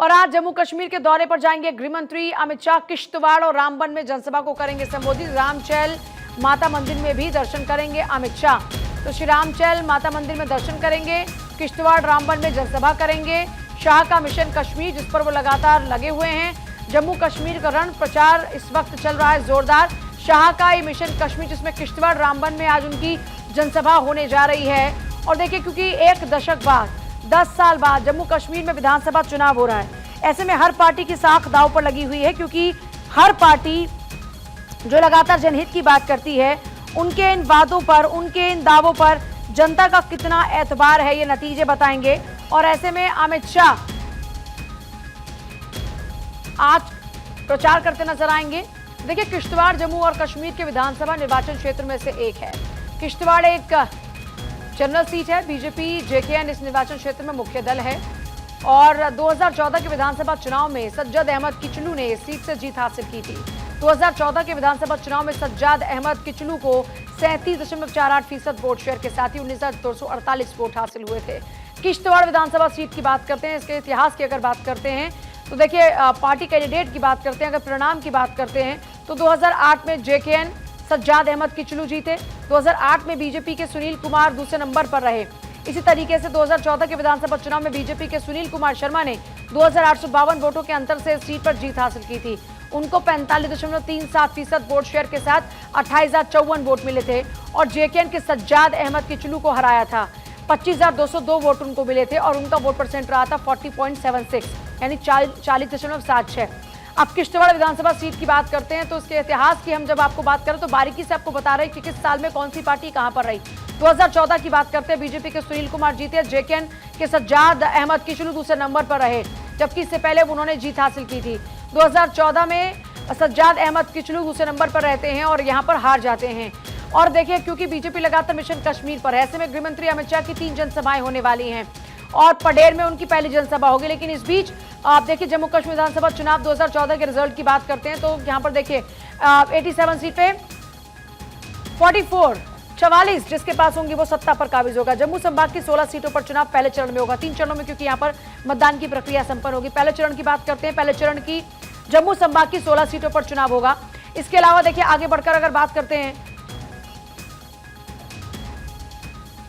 और आज जम्मू कश्मीर के दौरे पर जाएंगे गृह मंत्री अमित शाह। किश्तवाड़ और रामबन में जनसभा को करेंगे संबोधित। रामचैल माता मंदिर में भी दर्शन करेंगे अमित शाह। तो श्री रामचैल माता मंदिर में दर्शन करेंगे, किश्तवाड़ रामबन में जनसभा करेंगे। शाह का मिशन कश्मीर, जिस पर वो लगातार लगे हुए हैं। जम्मू कश्मीर का रण प्रचार इस वक्त चल रहा है जोरदार। शाह का ये मिशन कश्मीर, जिसमें किश्तवाड़ रामबन में आज उनकी जनसभा होने जा रही है। और देखिए, क्योंकि एक दशक बाद 10 साल बाद जम्मू कश्मीर में विधानसभा चुनाव हो रहा है, ऐसे में हर पार्टी की साख दांव पर लगी हुई है, क्योंकि हर पार्टी जो लगातार जनहित की बात करती है, उनके इन वादों पर, उनके इन दावों पर जनता का कितना एतबार है, ये नतीजे बताएंगे। और ऐसे में अमित शाह आज प्रचार करते नजर आएंगे। देखिए, किश्तवाड़ जम्मू और कश्मीर के विधानसभा निर्वाचन क्षेत्र में से एक है। किश्तवाड़ एक जनरल सीट है। बीजेपी जेकेएन इस निर्वाचन क्षेत्र में मुख्य दल है और 2014 के विधानसभा चुनाव में सज्जाद अहमद किचलू ने इस सीट से जीत हासिल की थी। 2014 के विधानसभा चुनाव में सज्जाद अहमद किचलू को 37.48% वोट शेयर के साथ ही 19,248 वोट हासिल हुए थे। किश्तवाड़ विधानसभा सीट की बात करते हैं, इसके इतिहास की अगर बात करते हैं तो देखिए, पार्टी कैंडिडेट की बात करते हैं, अगर परिणाम की बात करते हैं तो 2008 में जेकेएन सज्जाद अहमद किचलू जीते। 2008 में बीजेपी के सुनील कुमार दूसरे नंबर पर रहे। इसी तरीके से 2014 के विधानसभा चुनाव में बीजेपी के सुनील कुमार शर्मा ने 2852 वोटों के अंतर से सीट पर जीत हासिल की थी। उनको 45.37% वोट शेयर के साथ 28,054 वोट मिले थे और जेकेएन के सज्जाद अहमद किचलू को हराया था। 25,202 वोट उनको मिले थे और उनका वोट परसेंट रहा था 40.76, यानी 40.76। अब किश्तवाड़ विधानसभा सीट की बात करते हैं तो उसके इतिहास की हम जब आपको बात करें तो बारीकी से आपको बता रहे हैं कि किस साल में कौन सी पार्टी कहां पर रही। 2014 की बात करते हैं, बीजेपी के सुनील कुमार जीते, जेकेएन के सज्जाद अहमद किचलू दूसरे नंबर पर रहे, जबकि इससे पहले उन्होंने जीत हासिल की थी। 2014 में सज्जाद अहमद किचलू दूसरे नंबर पर रहते हैं और यहां पर हार जाते हैं। और देखिए, क्योंकि बीजेपी लगातार मिशन कश्मीर पर है, ऐसे में गृह मंत्री अमित शाह की 3 जनसभाएं होने वाली हैं और पडेर में उनकी पहली जनसभा होगी। लेकिन इस बीच आप देखिए, जम्मू कश्मीर विधानसभा चुनाव 2014 के रिजल्ट की बात करते हैं तो यहाँ पर देखिए 87 सीट पे 44 जिसके पास होंगी वो सत्ता पर काबिज होगा। जम्मू संभाग की 16 सीटों पर चुनाव पहले चरण में होगा, 3 चरणों में, क्योंकि यहाँ पर मतदान की प्रक्रिया संपन्न होगी। पहले चरण की बात करते हैं, पहले चरण की जम्मू संभाग की 16 सीटों पर चुनाव होगा। इसके अलावा देखिए, आगे बढ़कर अगर बात करते हैं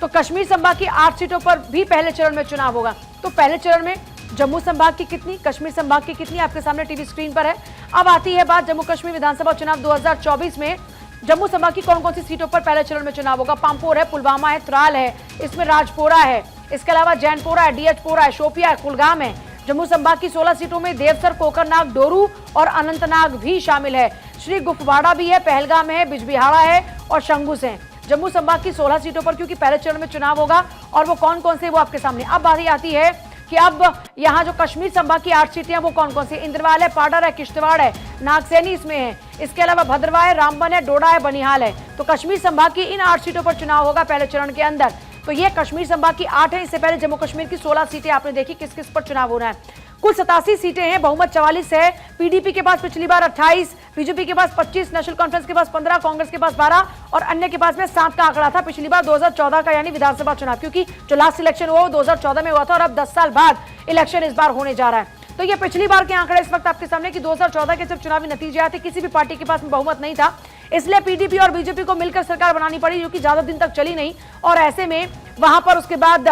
तो कश्मीर संभाग की 8 सीटों पर भी पहले चरण में चुनाव होगा। तो पहले चरण में जम्मू संभाग की कितनी, कश्मीर संभाग की कितनी, आपके सामने टीवी स्क्रीन पर है। अब आती है बात जम्मू कश्मीर विधानसभा चुनाव 2024 में जम्मू संभाग की कौन कौन सी सीटों पर पहले चरण में चुनाव होगा। पामपोर है, पुलवामा है, त्राल है, इसमें राजपोरा है, इसके अलावा जैनपोरा है, डीएचपोरा है, शोपिया है, कुलगाम है। जम्मू संभाग की 16 सीटों में देवसर, कोकरनाग, डोरू और अनंतनाग भी शामिल है। श्री गुफवाड़ा भी है, पहलगाम है, बिजबिहाड़ा है और शंगुस है। जम्मू संभाग की 16 सीटों पर क्योंकि पहले चरण में चुनाव होगा और वो कौन कौन से, वो आपके सामने। अब बारी आती है कि अब यहाँ जो कश्मीर संभाग की 8 सीटें हैं वो कौन कौन सी। इंद्रवाल है, पाडर है, किश्तवाड़ है, नागसैनी इसमें है, इसके अलावा भद्रवा है, रामबन है, डोडा है, बनिहाल है। तो कश्मीर संभाग की इन 8 सीटों पर चुनाव होगा पहले चरण के अंदर। तो ये कश्मीर संभाग की 8 है। इससे पहले जम्मू कश्मीर की 16 सीटें आपने देखी किस किस पर चुनाव हो रहा है। कुल 87 सीटें हैं, बहुमत 44 है। पीडीपी के पास पिछली बार 28, बीजेपी के पास 25, नेशनल कॉन्फ्रेंस के पास 15, कांग्रेस के पास 12 और अन्य के पास में 7 का आंकड़ा था पिछली बार 2014 का, यानी विधानसभा चुनाव, क्योंकि जो लास्ट इलेक्शन हुआ वो 2014 में हुआ था और अब 10 साल बाद इलेक्शन इस बार होने जा रहा है। तो ये पिछली बार के आंकड़े इस वक्त आपके सामने कि 2014 के जब चुनावी नतीजे आए थे, किसी भी पार्टी के पास में बहुमत नहीं था, इसलिए पीडीपी और बीजेपी को मिलकर सरकार बनानी पड़ी, जो कि ज्यादा दिन तक चली नहीं। और ऐसे में वहां पर उसके बाद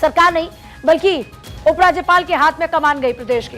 सरकार नहीं बल्कि उपराज्यपाल के हाथ में कमान गई प्रदेश की।